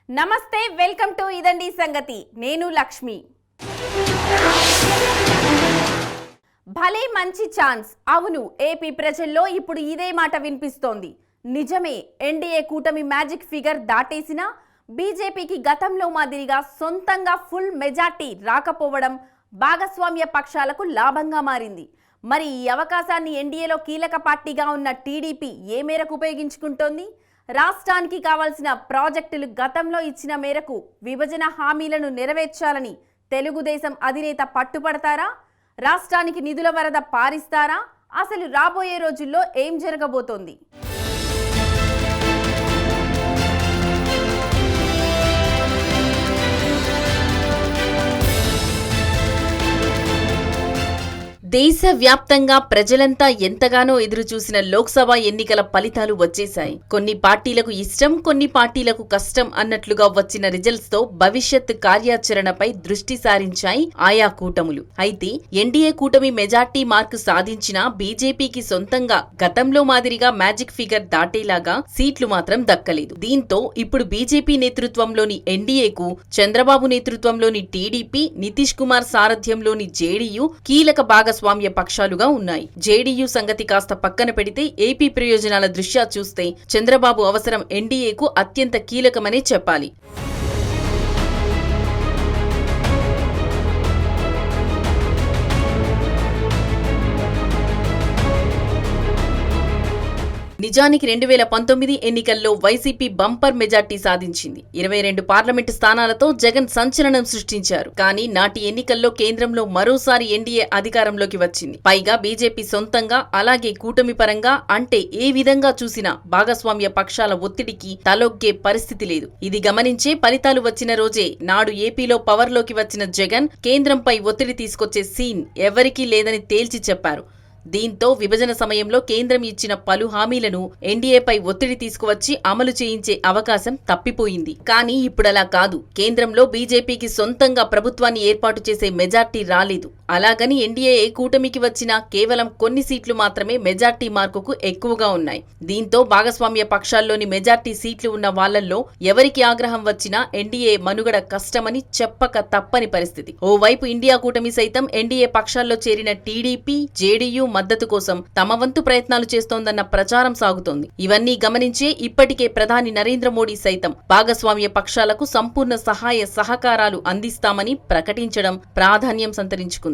నమస్తే, welcome to ఇదండి సంగతి. నేను లక్ష్మి. భలే మంచి ఛాన్స్. అవును, ఏపీ ప్రజల్లో ఇప్పుడు ఇదే మాట వినిపిస్తోంది. నిజమే, ఎన్డీఏ కూటమి మ్యాజిక్ ఫిగర్ దాటేసినా బీజేపీకి గతంలో మాదిరిగా సొంతంగా ఫుల్ మెజార్టీ రాకపోవడం భాగస్వామ్య పక్షాలకు లాభంగా మారింది. మరి ఈ అవకాశాన్ని ఎన్డీఏలో కీలక పార్టీగా ఉన్న టీడీపీ ఏ మేరకు ఉపయోగించుకుంటోంది? రాష్ట్రానికి కావాల్సిన ప్రాజెక్టులు గతంలో ఇచ్చిన మేరకు విభజన హామీలను నెరవేర్చాలని తెలుగుదేశం అధినేత పట్టుపడతారా? రాష్ట్రానికి నిధుల వరద పారిస్తారా? అసలు రాబోయే రోజుల్లో ఏం జరగబోతోంది? దేశవ్యాప్తంగా ప్రజలంతా ఎంతగానో ఎదురుచూసిన లోక్సభ ఎన్నికల ఫలితాలు వచ్చేశాయి. కొన్ని పార్టీలకు ఇష్టం, కొన్ని పార్టీలకు కష్టం అన్నట్లుగా వచ్చిన రిజల్ట్స్ తో భవిష్యత్ కార్యాచరణపై దృష్టి సారించాయి ఆయా కూటములు. అయితే ఎన్డీఏ కూటమి మెజార్టీ మార్కు సాధించినా బీజేపీకి సొంతంగా గతంలో మాదిరిగా మ్యాజిక్ ఫిగర్ దాటేలాగా సీట్లు మాత్రం దక్కలేదు. దీంతో ఇప్పుడు బీజేపీ నేతృత్వంలోని ఎన్డీఏకు చంద్రబాబు నేతృత్వంలోని టీడీపీ, నితీష్ కుమార్ సారథ్యంలోని జేడీయూ కీలక భాగస్వామ్య పక్షాలుగా ఉన్నాయి. జేడీయూ సంగతి కాస్త పక్కన పెడితే ఏపీ ప్రయోజనాల దృష్ట్యా చూస్తే చంద్రబాబు అవసరం ఎన్డీఏకు అత్యంత కీలకమనే చెప్పాలి. నిజానికి 2019 ఎన్నికల్లో వైసీపీ బంపర్ మెజార్టీ సాధించింది. 22 పార్లమెంటు స్థానాలతో జగన్ సంచలనం సృష్టించారు. కానీ నాటి ఎన్నికల్లో కేంద్రంలో మరోసారి ఎన్డీఏ అధికారంలోకి వచ్చింది. పైగా బీజేపీ సొంతంగా అలాగే కూటమి పరంగా అంటే ఏ విధంగా చూసినా భాగస్వామ్య పక్షాల ఒత్తిడికి తలొగ్గే పరిస్థితి లేదు. ఇది గమనించే ఫలితాలు వచ్చిన రోజే నాడు ఏపీలో పవర్లోకి వచ్చిన జగన్ కేంద్రంపై ఒత్తిడి తీసుకొచ్చే సీన్ ఎవరికీ లేదని తేల్చి చెప్పారు. దీంతో విభజన సమయంలో కేంద్రం ఇచ్చిన పలు హామీలను ఎన్డీఏపై ఒత్తిడి తీసుకువచ్చి అమలు చేయించే అవకాశం తప్పిపోయింది. కానీ ఇప్పుడలా కాదు. కేంద్రంలో బీజేపీకి సొంతంగా ప్రభుత్వాన్ని ఏర్పాటు చేసే మెజార్టీ రాలేదు. అలాగని ఎన్డీఏ కూటమికి వచ్చిన కేవలం కొన్ని సీట్లు మాత్రమే మెజార్టీ మార్కుకు ఎక్కువగా ఉన్నాయి. దీంతో భాగస్వామ్య పక్షాల్లోని మెజార్టీ సీట్లు ఉన్న వాళ్లల్లో ఎవరికి ఆగ్రహం వచ్చినా ఎన్డీఏ మనుగడ కష్టమని చెప్పక తప్పని పరిస్థితి. ఓవైపు ఇండియా కూటమి సైతం ఎన్డీఏ పక్షాల్లో చేరిన టీడీపీ, జేడీయూ మద్దతు కోసం తమ వంతు ప్రయత్నాలు చేస్తోందన్న ప్రచారం సాగుతోంది. ఇవన్నీ గమనించే ఇప్పటికే ప్రధాని నరేంద్ర మోడీ సైతం భాగస్వామ్య పక్షాలకు సంపూర్ణ సహాయ సహకారాలు అందిస్తామని ప్రకటించడం ప్రాధాన్యం సంతరించుకుంది.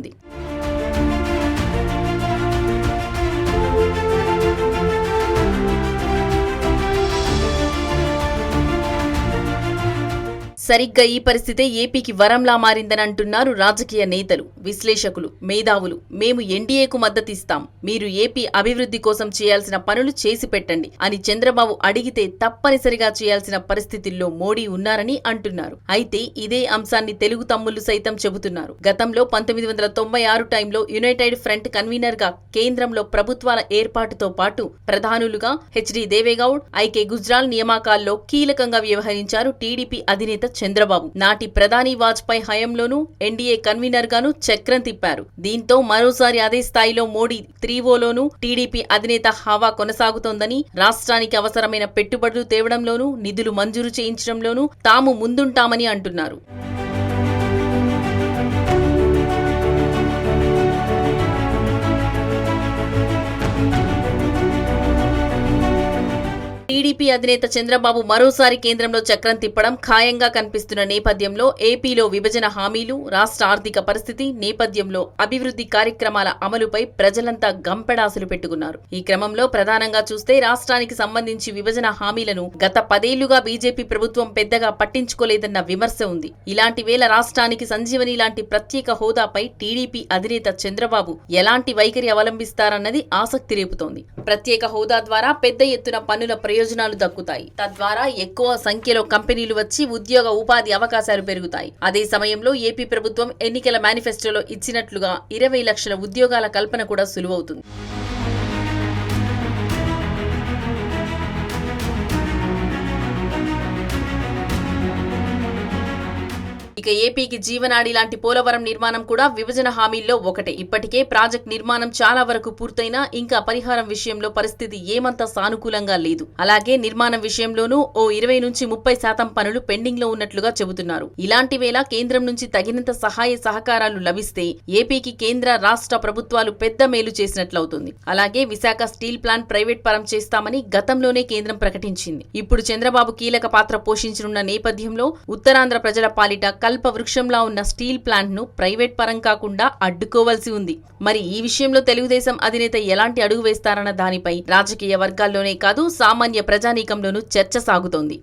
సరిగ్గా ఈ పరిస్థితే ఏపీకి వరంలా మారిందని అంటున్నారు రాజకీయ నేతలు, విశ్లేషకులు, మేధావులు. మేము ఎన్డీఏకు మద్దతిస్తాం, మీరు ఏపీ అభివృద్ధి కోసం చేయాల్సిన పనులు చేసి పెట్టండి అని చంద్రబాబు అడిగితే తప్పనిసరిగా చేయాల్సిన పరిస్థితుల్లో మోడీ ఉన్నారని అంటున్నారు. అయితే ఇదే అంశాన్ని తెలుగు తమ్ముళ్లు సైతం చెబుతున్నారు. గతంలో 1996 టైంలో యునైటెడ్ ఫ్రంట్ కన్వీనర్ గా కేంద్రంలో ప్రభుత్వాల ఏర్పాటుతో పాటు ప్రధానులుగా హెచ్డి దేవేగౌడ్, ఐకే గుజ్రాల్ నియామకాల్లో కీలకంగా వ్యవహరించారు టీడీపీ అధినేత చంద్రబాబు. నాటి ప్రధాని వాజ్పేయి హయాంలోనూ ఎన్డీఏ కన్వీనర్ గాను చక్రం తిప్పారు. దీంతో మరోసారి అదే స్థాయిలో మోడీ 3ఓలోనూ టీడీపీ అధినేత హవా కొనసాగుతోందని, రాష్ట్రానికి అవసరమైన పెట్టుబడులు తేవడంలోనూ నిధులు మంజూరు చేయించడంలోనూ తాము ముందుంటామని అంటున్నారు. టీడీపీ అధినేత చంద్రబాబు మరోసారి కేంద్రంలో చక్రం తిప్పడం ఖాయంగా కనిపిస్తున్న నేపథ్యంలో ఏపీలో విభజన హామీలు, రాష్ట్ర ఆర్థిక పరిస్థితి నేపథ్యంలో అభివృద్ధి కార్యక్రమాల అమలుపై ప్రజలంతా గంపెడాసులు పెట్టుకున్నారు. ఈ క్రమంలో ప్రధానంగా చూస్తే రాష్ట్రానికి సంబంధించి విభజన హామీలను గత 10 ఏళ్లుగా బీజేపీ ప్రభుత్వం పెద్దగా పట్టించుకోలేదన్న విమర్శ ఉంది. ఇలాంటి వేళ రాష్ట్రానికి సంజీవని లాంటి ప్రత్యేక హోదాపై టీడీపీ అధినేత చంద్రబాబు ఎలాంటి వైఖరి అవలంబిస్తారన్నది ఆసక్తి రేపుతోంది. ప్రత్యేక హోదా ద్వారా పెద్ద ఎత్తున పన్నుల ప్రయోజనాలు దక్కుతాయి. తద్వారా ఎక్కువ సంఖ్యలో కంపెనీలు వచ్చి ఉద్యోగ ఉపాధి అవకాశాలు పెరుగుతాయి. అదే సమయంలో ఏపీ ప్రభుత్వం ఎన్నికల మేనిఫెస్టోలో ఇచ్చినట్లుగా 20 లక్షల ఉద్యోగాల కల్పన కూడా సులువవుతుంది. ఇక ఏపీకి జీవనాడి లాంటి పోలవరం నిర్మాణం కూడా విభజన హామీల్లో ఒకటే. ఇప్పటికే ప్రాజెక్ట్ నిర్మాణం చాలా వరకు పూర్తయినా ఇంకా పరిహారం విషయంలో పరిస్థితి ఏమంత సానుకూలంగా లేదు. అలాగే నిర్మాణం విషయంలోనూ ఓ 20 నుంచి 30% పనులు పెండింగ్ లో ఉన్నట్లుగా చెబుతున్నారు. ఇలాంటి వేళ కేంద్రం నుంచి తగినంత సహాయ సహకారాలు లభిస్తే ఏపీకి కేంద్ర రాష్ట్ర ప్రభుత్వాలు పెద్ద మేలు చేసినట్లవుతుంది. అలాగే విశాఖ స్టీల్ ప్లాంట్ ప్రైవేట్ పరం చేస్తామని గతంలోనే కేంద్రం ప్రకటించింది. ఇప్పుడు చంద్రబాబు కీలక పాత్ర పోషించనున్న నేపథ్యంలో ఉత్తరాంధ్ర ప్రజల పాలిట కల్ప వృక్షంలా ఉన్న స్టీల్ ప్లాంట్ ను ప్రైవేట్ పరం కాకుండా అడ్డుకోవాల్సి ఉంది. మరి ఈ విషయంలో తెలుగుదేశం అధినేత ఎలాంటి అడుగు వేస్తారన్న దానిపై రాజకీయ వర్గాల్లోనే కాదు సామాన్య ప్రజానీకంలోనూ చర్చ సాగుతోంది.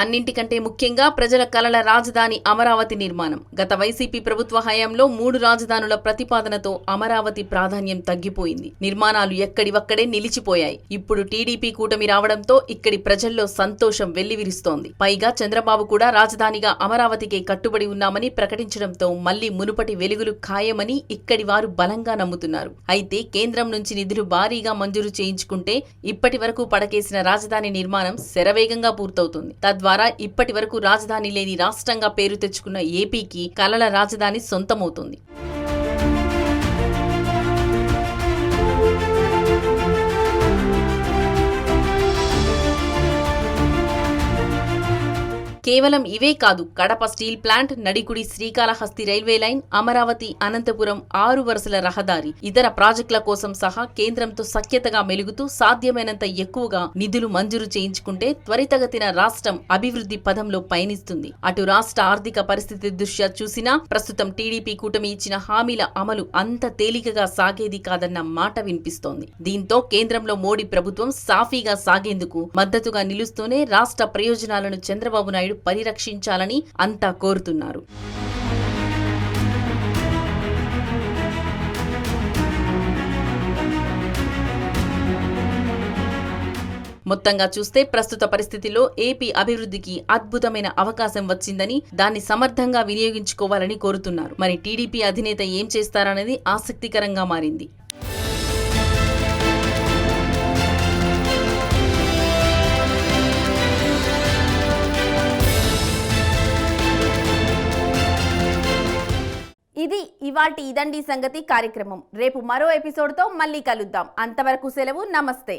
అన్నింటికంటే ముఖ్యంగా ప్రజల కలల రాజధాని అమరావతి నిర్మాణం. గత వైసీపీ ప్రభుత్వ హయాంలో 3 రాజధానుల ప్రతిపాదనతో అమరావతి ప్రాధాన్యం తగ్గిపోయింది. నిర్మాణాలు ఎక్కడివక్కడే నిలిచిపోయాయి. ఇప్పుడు టీడీపీ కూటమి రావడంతో ఇక్కడి ప్రజల్లో సంతోషం వెల్లివిరుస్తోంది. పైగా చంద్రబాబు కూడా రాజధానిగా అమరావతికే కట్టుబడి ఉన్నామని ప్రకటించడంతో మళ్లీ మునుపటి వెలుగులు ఖాయమని ఇక్కడి వారు బలంగా నమ్ముతున్నారు. అయితే కేంద్రం నుంచి నిధులు భారీగా మంజూరు చేయించుకుంటే ఇప్పటి వరకు పడకేసిన రాజధాని నిర్మాణం శరవేగంగా పూర్తవుతుంది. తద్వారా ఇప్పటి వరకు రాజధాని లేని రాష్ట్రంగా పేరు తెచ్చుకున్న ఏపీకి కలల రాజధాని సొంతమవుతుంది. కేవలం ఇవే కాదు, Kadapa steel plant, Nadikudi Srikalahasti railway line, Amaravati Anantapur 6 వరుసల రహదారి, ఇతర ప్రాజెక్టుల కోసం సహా కేంద్రంతో సఖ్యతగా మెలుగుతూ సాధ్యమైనంత ఎక్కువగా నిధులు మంజూరు చేయించుకుంటే త్వరితగతిన రాష్ట్రం అభివృద్ధి పదంలో పయనిస్తుంది. అటు రాష్ట్ర ఆర్థిక పరిస్థితి దృష్ట్యా చూసినా ప్రస్తుతం టీడీపీ కూటమి ఇచ్చిన హామీల అమలు అంత తేలికగా సాగేది కాదన్న మాట వినిపిస్తోంది. దీంతో కేంద్రంలో మోడీ ప్రభుత్వం సాఫీగా సాగేందుకు మద్దతుగా నిలుస్తూనే రాష్ట్ర ప్రయోజనాలను చంద్రబాబు నాయుడు పరిరక్షించాలని అంతా కోరుతున్నారు. మొత్తంగా చూస్తే ప్రస్తుత పరిస్థితిలో ఏపీ అభివృద్ధికి అద్భుతమైన అవకాశం వచ్చిందని, దాన్ని సమర్థంగా వినియోగించుకోవాలని కోరుతున్నారు. మరి టీడీపీ అధినేత ఏం చేస్తారనేది ఆసక్తికరంగా మారింది. ఇది ఇవాల్టి ఇదండి సంగతి కార్యక్రమం. రేపు మరో ఎపిసోడ్తో మళ్ళీ కలుద్దాం. అంతవరకు సెలవు. నమస్తే.